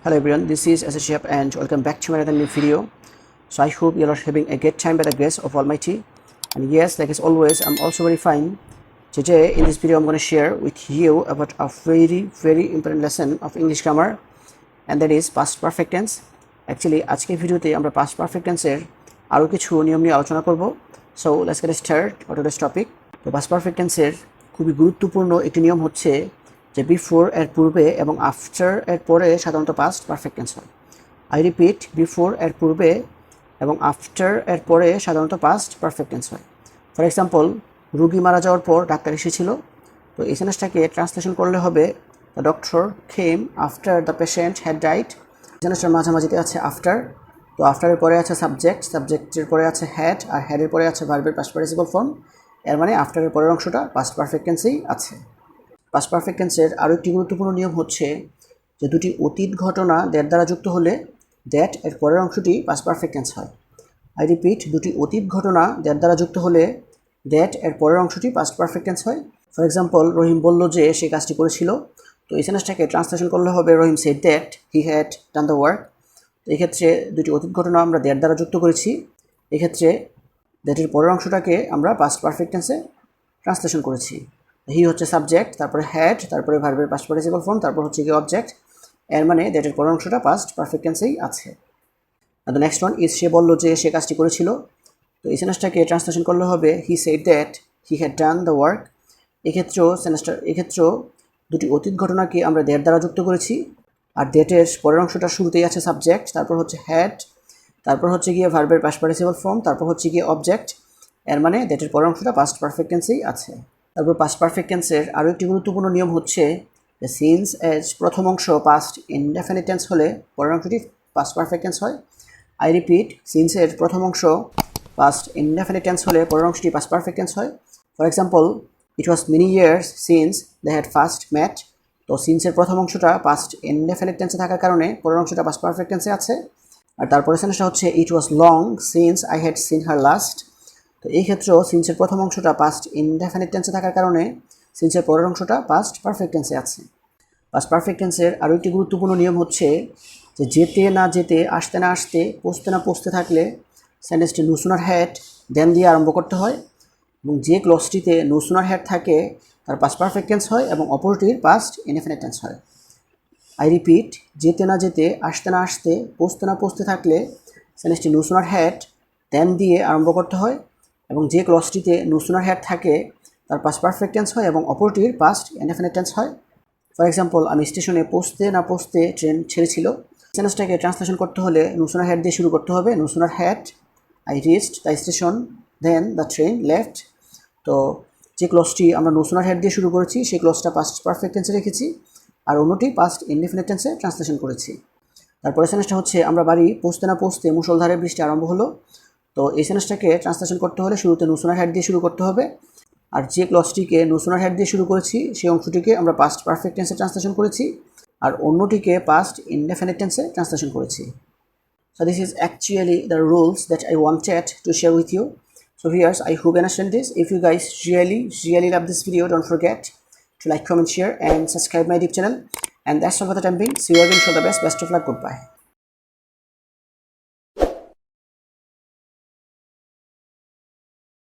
Hello everyone, this is Shihab and welcome back to another new video. So I hope you are having a great time by the grace of Almighty. And yes, like as always, I'm also very fine. Today in this video I'm going to share with you about a very important lesson of English grammar, and that is past perfect tense. Actually আজকের ভিডিওতে আমরা past perfect tense এর আরো কিছু নিয়ম নিয়ে আলোচনা করব. So let's get started on today's topic. তো past perfect tense এর খুবই গুরুত্বপূর্ণ একটি নিয়ম হচ্ছে যে বিফোর এর পূর্বে এবং আফটার এর পরে সাধারণত পাস্ট পারফেক্ট টেন্স হয়। আই রিপিট, বিফোর এর পূর্বে এবং আফটার এর পরে সাধারণত পাস্ট পারফেক্ট টেন্স হয়। ফর এক্সাম্পল, রোগী মারা যাওয়ার পর ডাক্তার এসেছিল। তো এই সেন্টেন্সটাকে ট্রান্সলেশন করলে হবে the doctor came after the patient had died. সেন্টেন্সটার মাঝামাঝিতে আছে আফটার। তো আফটারের পরে আছে সাবজেক্ট, সাবজেক্টের পরে আছে হ্যাড, আর হ্যাডের পরে আছে ভার্বের পাস্ট পার্টিসিপল ফর্ম। এর মানে আফটারের পরের অংশটা পাস্ট পারফেক্ট টেন্সেই আছে। পাস্ট পারফেক্ট টেন্সের আরও একটি গুরুত্বপূর্ণ নিয়ম হচ্ছে যে দুটি অতীত ঘটনা দ্যাট দ্বারা যুক্ত হলে দ্যাট এর পরের অংশটি পাস্ট পারফেক্ট টেন্স হয়। আই রিপিট, দুটি অতীত ঘটনা দ্যাট দ্বারা যুক্ত হলে দ্যাট এর পরের অংশটি পাস্ট পারফেক্ট টেন্স হয়। ফর এক্সাম্পল, রহিম বলল যে সে কাজটি করেছিল। তো এই সেন্টেন্সটাকে ট্রান্সলেশন করলে হবে Rahim said that he had done the work. তো এক্ষেত্রে দুটি অতীত ঘটনা আমরা দ্যাট দ্বারা যুক্ত করেছি। এক্ষেত্রে দ্যাটের পরের অংশটাকে আমরা পাস্ট পারফেক্ট টেন্সে ট্রান্সলেশন করেছি। হি হচ্ছে সাবজেক্ট, তারপরে হ্যাড, তারপরে ভার্বের পাস্ট পার্টিসিপল ফর্ম, তারপর হচ্ছে কি অবজেক্ট। এর মানে দ্যাটের পরের অংশটা পাস্ট পারফেক্ট টেন্সেই আছে। আর দ্য নেক্সট ওয়ান ইজ, সে বলল যে সে কাজটি করেছিল। তো এই সেন্টেন্সটাকে ট্রান্সলেশন করলে হবে he said that he had done the work. এক্ষেত্রেও দুটি অতীত ঘটনাকে আমরা দ্যাট দ্বারা যুক্ত করেছি। আর দ্যাটের পরের অংশটা শুরুতেই আছে সাবজেক্ট, তারপর হচ্ছে হ্যাড, তারপর হচ্ছে গিয়ে ভার্বের পাস্ট পার্টিসিপল ফর্ম, তারপর হচ্ছে গিয়ে অবজেক্ট। এর মানে দ্যাটের পরের অংশটা পাস্ট পারফেক্ট টেন্সেই আছে। তারপর পাস্ট পারফেক্ট টেন্সের আরও একটি গুরুত্বপূর্ণ নিয়ম হচ্ছে যে সিন্স এজ প্রথম অংশ পাস্ট ইনডেফিনিট টেন্স হলে পরের অংশটি পাস্ট পারফেক্ট টেন্স হয়। আই রিপিট, সিন্সের প্রথম অংশ পাস্ট ইনডেফিনিট টেন্স হলে পরের অংশটি পাস্ট পারফেক্ট টেন্স হয়। For example, it was many years since they had first met. তো সিন্সের প্রথম অংশটা পাস্ট ইনডেফিনিট টেন্সে থাকার কারণে পরের অংশটা পাস্ট পারফেক্ট টেন্সে আছে। আর তারপরে সেন্টেন্সটা হচ্ছে it was long since I had seen her last. তো এই ক্ষেত্রেও সিন্সের প্রথম অংশটা পাস্ট ইনডেফিনিট টেন্সে থাকার কারণে সিন্সের পরের অংশটা পাস্ট পারফেক্ট টেন্সে আছে। পাস্ট পারফেক্ট টেন্সের আরও একটি গুরুত্বপূর্ণ নিয়ম হচ্ছে যে যেতে না যেতে, আসতে না আসতে, পৌঁছতে না পৌঁছতে থাকলে সেন্টেন্সটি নো সুনার হ্যাড দেন দিয়ে আরম্ভ করতে হয়, এবং যে ক্লজটিতে নো সুনার হ্যাড থাকে তার পাস্ট পারফেক্ট টেন্স হয় এবং অপরটির পাস্ট ইনডেফিনিট টেন্স হয়। আই রিপিট, যেতে না যেতে, আসতে না আসতে, পৌঁছতে না পৌঁছতে থাকলে সেন্টেন্সটি নো সুনার হ্যাড দেন দিয়ে আরম্ভ করতে হয়, এবং যে ক্লজটিতে নো সুনার হ্যাড থাকে তার পাস্ট পারফেক্ট টেন্স হয় এবং অপরটির পাস্ট ইনডেফিনিট টেন্স হয়। ফর এক্সাম্পল, আমি স্টেশনে পৌঁছতে না পৌঁছতে ট্রেন ছেড়েছিল। সেন্টেন্সটাকে ট্রান্সলেশন করতে হলে নো সুনার হ্যাড দিয়ে শুরু করতে হবে। No sooner had I reached the station then the train left. তো যে ক্লজটি আমরা নো সুনার হ্যাড দিয়ে শুরু করেছি সেই ক্লজটা পাস্ট পারফেক্ট টেন্সে রেখেছি, আর অন্যটি পাস্ট ইনডেফিনিট টেন্সে ট্রান্সলেশন করেছি। তারপরে সেন্টেন্সটা হচ্ছে আমরা বাড়ি পৌঁছতে না পৌঁছতে মুষলধারে বৃষ্টি আরম্ভ হলো। তো এই সেন্টেন্সটাকে ট্রান্সলেশন করতে হলে শুরুতে নো সুনার হ্যাড দিয়ে শুরু করতে হবে, আর যে ক্লজটিকে নো সুনার হ্যাড দিয়ে শুরু করেছি সেই অংশটিকে আমরা পাস্ট পারফেক্ট টেন্সে ট্রান্সলেশন করেছি, আর অন্যটিকে পাস্ট ইনডেফিনিট টেন্সে ট্রান্সলেশন করেছি। So this is actually the rules that I wanted to share with you. So viewers, I hope you understand this. If you guys really love this video, don't forget to like, comment, share and subscribe my YouTube channel. And that's all for the time being. See you again. Show the best of luck. Goodbye.